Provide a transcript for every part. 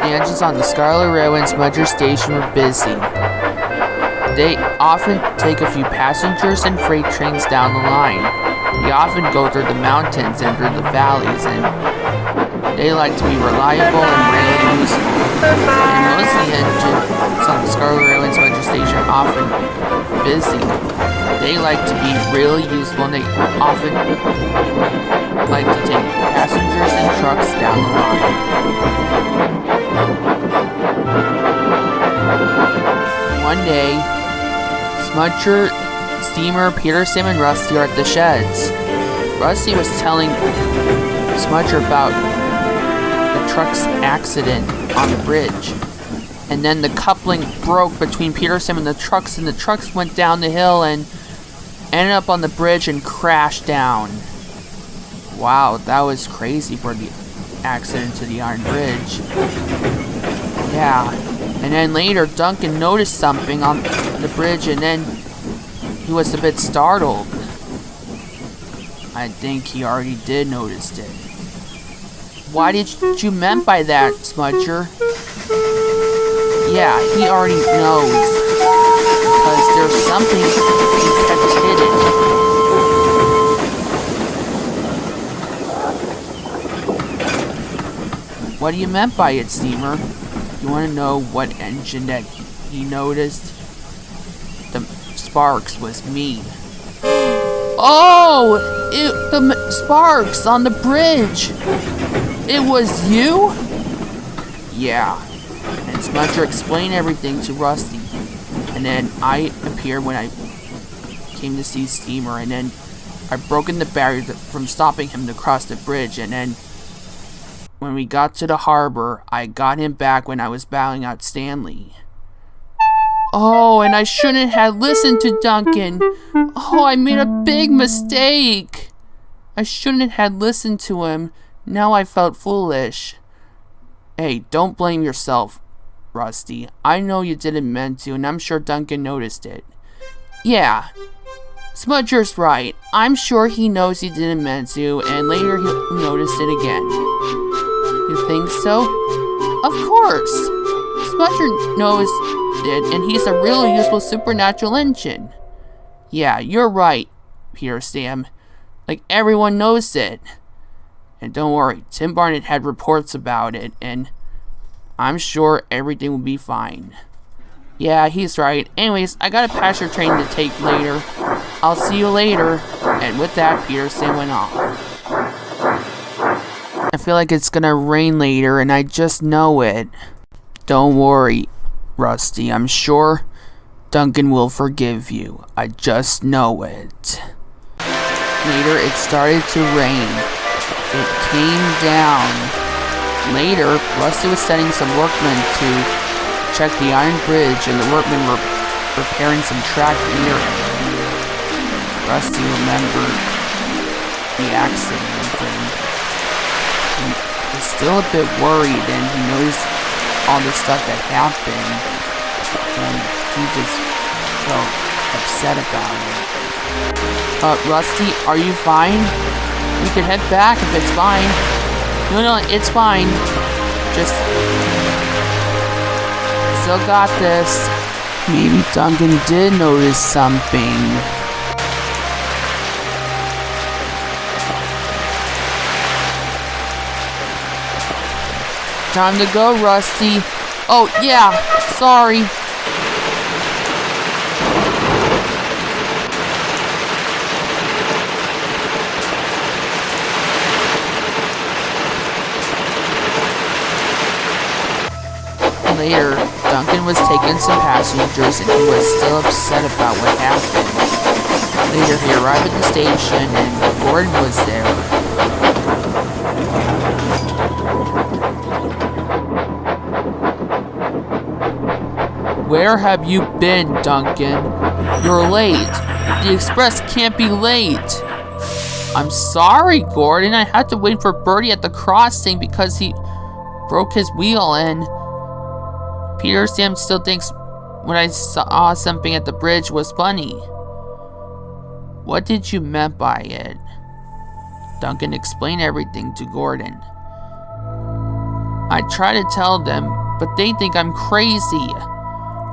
the engines on the Scarlet Railway and Smudger Station were busy. They often take a few passengers and freight trains down the line. They often go through the mountains and through the valleys, and they like to be reliable and rarely useful. And most of the engines on the Scarlet Railway and Smudger Station are often busy. They like to be really useful, and they often like to take passengers and trucks down the line. One day, Smudger, Steamer, Peter, Sam, and Rusty are at the sheds. Rusty was telling Smudger about the truck's accident on the bridge. And then the coupling broke between Peter, Sam, and the trucks went down the hill and ended up on the bridge and crashed down. Wow, that was crazy for the accident to the Iron Bridge. Yeah. And then later, Duncan noticed something on the bridge, and then he was a bit startled. I think he already did notice it. What did you meant by that, Smudger? Yeah, he already knows. Because there's something he kept hidden. What do you meant by it, Steamer? You want to know what engine that he noticed? The sparks was me. Oh! The sparks on the bridge! It was you? Yeah. And Smudger explained everything to Rusty. And then I appeared when I came to see Steamer. And then I've broken the barrier from stopping him to cross the bridge. And then when we got to the harbor, I got him back when I was bowing out Stanley. Oh, and I shouldn't have listened to Duncan. Oh, I made a big mistake. I shouldn't have listened to him. Now I felt foolish. Hey, don't blame yourself, Rusty. I know you didn't mean to, and I'm sure Duncan noticed it. Yeah, Smudger's right. I'm sure he knows he didn't mean to, and later he'll notice it again. You think so? Of course! Smudger knows it, and he's a really useful supernatural engine. Yeah, you're right, Peter Sam. Like, everyone knows it. And don't worry, Tim Barnett had reports about it, and I'm sure everything will be fine. Yeah, he's right. Anyways, I got a passenger train to take later. I'll see you later. And with that, Peter Sam went off. I feel like it's gonna rain later, and I just know it. Don't worry, Rusty. I'm sure Duncan will forgive you. I just know it. Later, it started to rain. It came down. Later, Rusty was sending some workmen to check the Iron Bridge, and the workmen were repairing some track near it. Rusty remembered the accident, and he was still a bit worried, and he noticed all the stuff that happened, and he just felt upset about it. Rusty, are you fine? We could head back if it's fine. No, it's fine. Just still got this. Maybe Duncan did notice something. Time to go, Rusty. Oh, yeah. Sorry. Later, Duncan was taking some passengers, and he was still upset about what happened. Later, he arrived at the station, and Gordon was there. Where have you been, Duncan? You're late. The express can't be late. I'm sorry, Gordon. I had to wait for Bertie at the crossing because he broke his wheel, and Peter Sam still thinks when I saw something at the bridge was funny. What did you mean by it? Duncan explained everything to Gordon. I tried to tell them, but they think I'm crazy.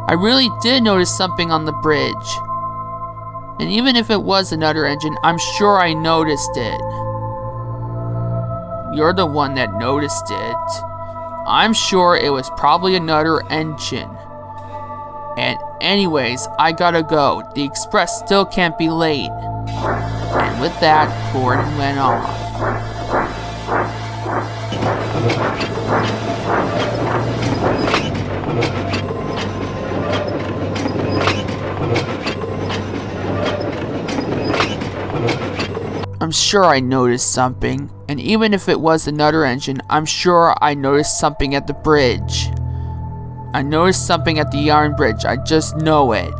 I really did notice something on the bridge. And even if it was another engine, I'm sure I noticed it. You're the one that noticed it. I'm sure it was probably another engine. And anyways, I gotta go. The express still can't be late. And with that, Gordon went off. I'm sure I noticed something, and even if it was another engine, I'm sure I noticed something at the bridge. I noticed something at the yarn bridge, I just know it.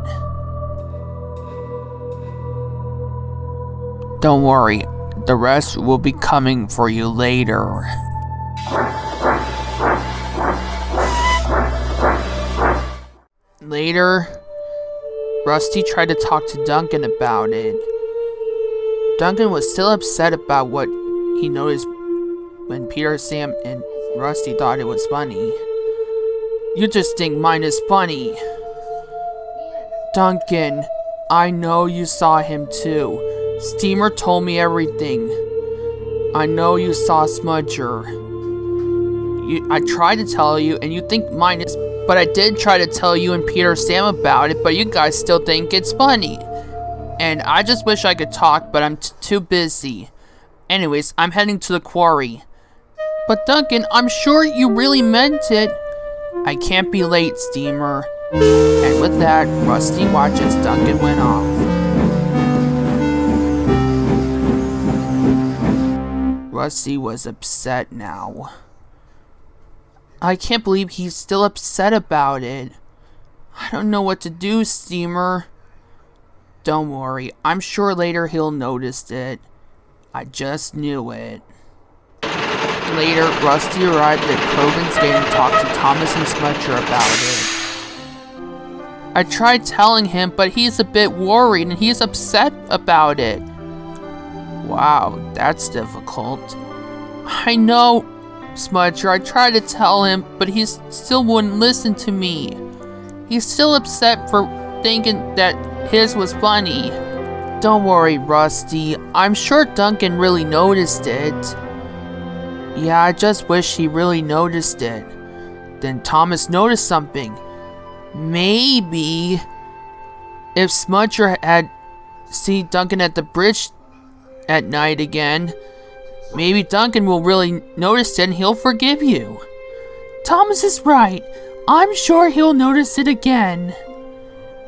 Don't worry, the rest will be coming for you later. Later, Rusty tried to talk to Duncan about it. Duncan was still upset about what he noticed when Peter, Sam, and Rusty thought it was funny. You just think mine is funny. Duncan, I know you saw him too. Steamer told me everything. I know you saw Smudger. I tried to tell you, and you think mine is... But I did try to tell you and Peter, Sam about it, but you guys still think it's funny. And I just wish I could talk, but I'm too busy. Anyways, I'm heading to the quarry. But Duncan, I'm sure you really meant it. I can't be late, Steamer. And with that, Rusty watches Duncan went off. Rusty was upset now. I can't believe he's still upset about it. I don't know what to do, Steamer. Don't worry, I'm sure later he'll notice it. I just knew it. Later, Rusty arrived at Krogan's gate and talked to Thomas and Smudger about it. I tried telling him, but he's a bit worried and he's upset about it. Wow, that's difficult. I know, Smudger, I tried to tell him, but he still wouldn't listen to me. He's still upset for thinking that his was funny. Don't worry, Rusty. I'm sure Duncan really noticed it. Yeah, I just wish he really noticed it. Then Thomas noticed something. Maybe if Smudger had seen Duncan at the bridge at night again, maybe Duncan will really notice it and he'll forgive you. Thomas is right. I'm sure he'll notice it again.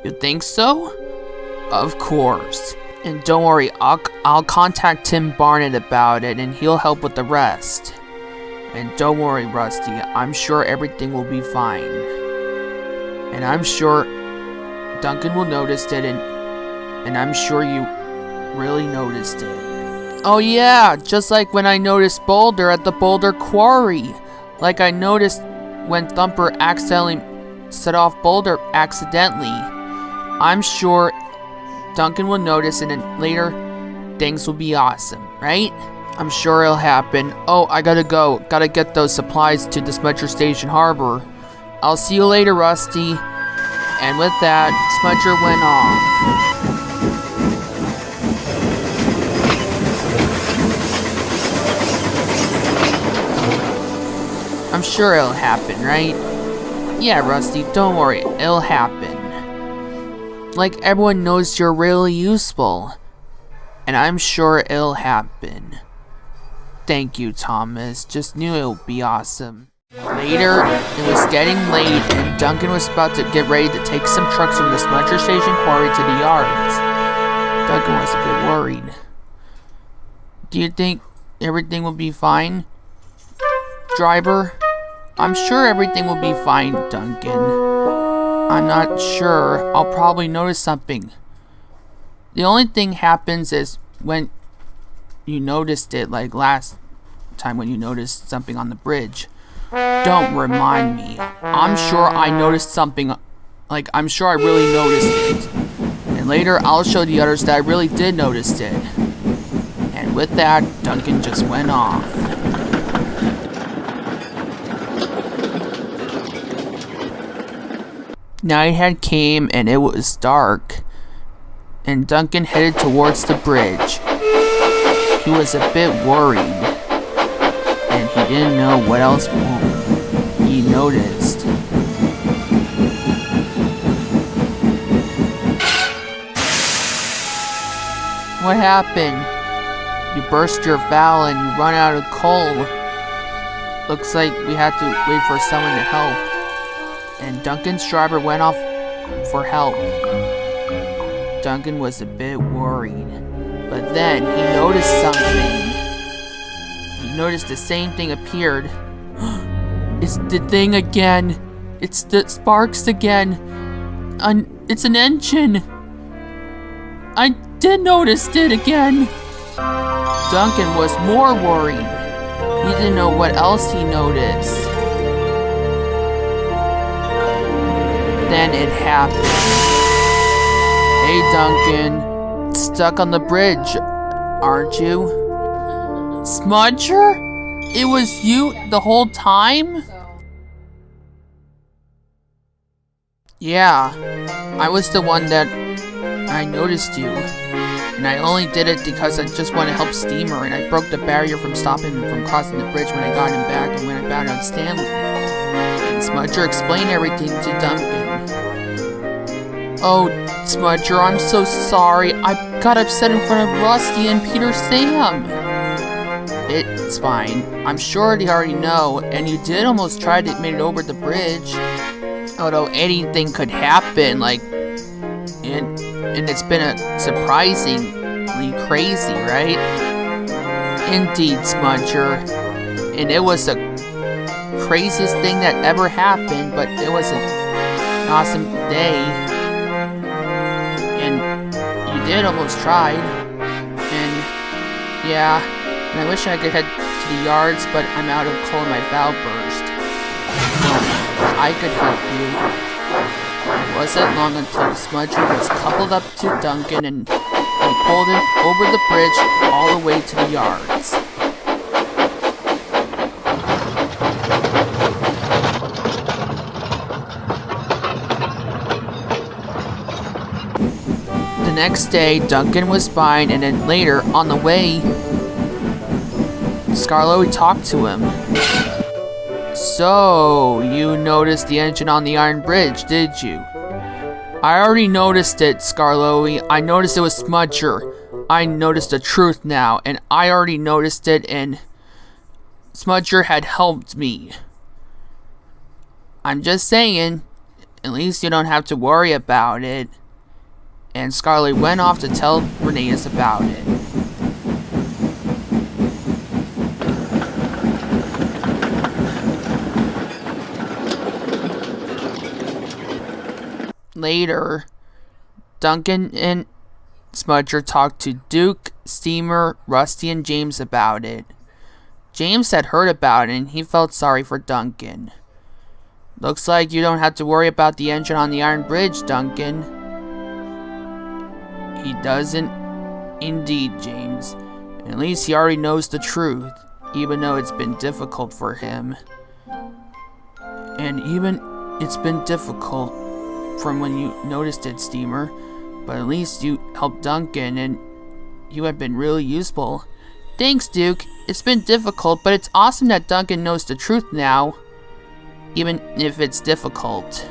You think so? Of course. And don't worry, I'll contact Tim Barnett about it and he'll help with the rest. And don't worry, Rusty, I'm sure everything will be fine. And I'm sure Duncan will notice it and I'm sure you really noticed it. Oh yeah, just like when I noticed Boulder at the Boulder Quarry. Like I noticed when Thumper accidentally set off Boulder accidentally. I'm sure Duncan will notice and then later things will be awesome, right? I'm sure it'll happen. Oh, I gotta go. Gotta get those supplies to the Smudger Station Harbor. I'll see you later, Rusty. And with that, Smudger went off. I'm sure it'll happen, right? Yeah, Rusty, don't worry. It'll happen. Like everyone knows you're really useful. And I'm sure it'll happen. Thank you, Thomas. Just knew it would be awesome. Later, it was getting late and Duncan was about to get ready to take some trucks from the Smudger Station quarry to the yards. Duncan was a bit worried. Do you think everything will be fine, driver? I'm sure everything will be fine, Duncan. I'm not sure. I'll probably notice something. The only thing happens is when you noticed it, like last time when you noticed something on the bridge. Don't remind me. I'm sure I noticed something. Like, I'm sure I really noticed it. And later, I'll show the others that I really did notice it. And with that, Duncan just went off. Night had came and it was dark, and Duncan headed towards the bridge. He was a bit worried, and he didn't know what else he noticed. What happened? You burst your valve and you run out of coal. Looks like we had to wait for someone to help. And Duncan's driver went off for help. Duncan was a bit worried. But then he noticed something. He noticed the same thing appeared. It's the thing again. It's the sparks again. It's an engine. I did notice it again. Duncan was more worried. He didn't know what else he noticed. Then it happened. Hey Duncan, stuck on the bridge, aren't you? Smudger? It was you the whole time? Yeah, I was the one that I noticed you. And I only did it because I just want to help Steamer, and I broke the barrier from stopping him from crossing the bridge when I got him back and when I found on Stanley. And Smudger explained everything to Duncan. Oh, Smudger, I'm so sorry. I got upset in front of Rusty and Peter Sam. It's fine. I'm sure they already know, and you did almost try to make it over the bridge. Although anything could happen, and it's been a surprisingly crazy, right? Indeed, Smudger. And it was the craziest thing that ever happened, but it was an awesome day. And you did almost tried. And yeah, and I wish I could head to the yards, but I'm out of coal and my valve burst. So I could help you. It wasn't long until Smudger was coupled up to Duncan and he pulled him over the bridge all the way to the yards. The next day, Duncan was fine, and then later, on the way, Scarlowe talked to him. So, you noticed the engine on the iron bridge, did you? I already noticed it, Scarlowe. I noticed it was Smudger. I noticed the truth now, and I already noticed it, and Smudger had helped me. I'm just saying, at least you don't have to worry about it. And Scarlowe went off to tell Reneus about it. Later, Duncan and Smudger talked to Duke, Steamer, Rusty, and James about it. James had heard about it and he felt sorry for Duncan. Looks like you don't have to worry about the engine on the iron bridge, Duncan. He doesn't indeed, James. And at least he already knows the truth, even though it's been difficult for him. And even it's been difficult from when you noticed it, Steamer, but at least you helped Duncan and you have been really useful. Thanks, Duke. It's been difficult, but it's awesome that Duncan knows the truth now, even if it's difficult.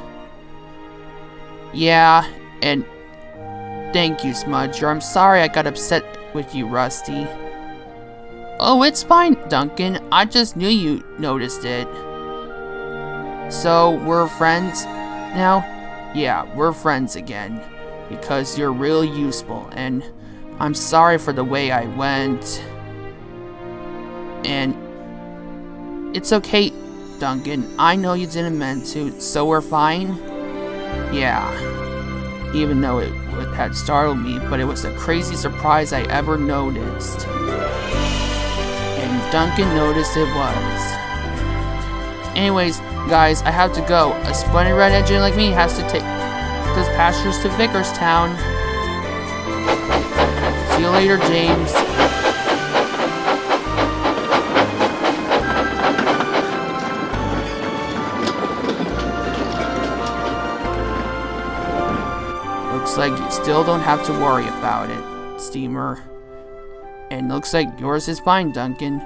Yeah, and thank you, Smudger. I'm sorry I got upset with you, Rusty. Oh, it's fine, Duncan. I just knew you noticed it. So, we're friends now? Yeah, we're friends again, because you're really useful, and I'm sorry for the way I went. And it's okay, Duncan. I know you didn't mean to, so we're fine? Yeah, even though it had startled me, but it was the craziest surprise I ever noticed. And Duncan noticed it was. Anyways, guys, I have to go. A splendid red engine like me has to take those passengers to Vickerstown. See you later, James. looks like you still don't have to worry about it, Steamer. And looks like yours is fine, Duncan.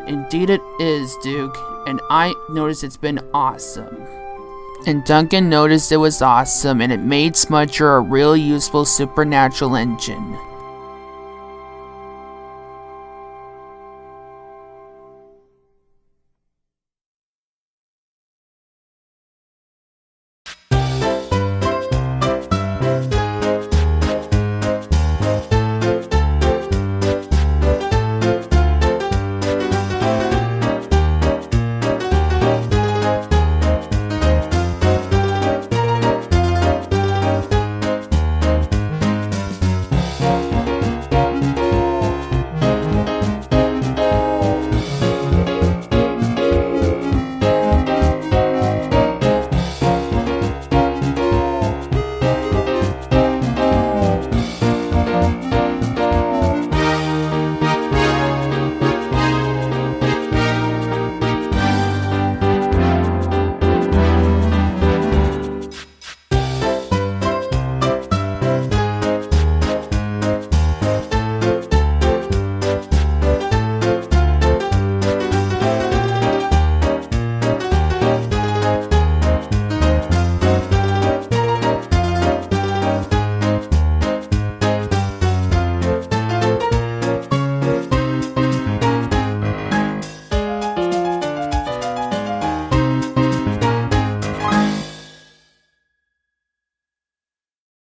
Indeed it is, Duke, and I noticed it's been awesome. And Duncan noticed it was awesome, and it made Smudger a really useful supernatural engine.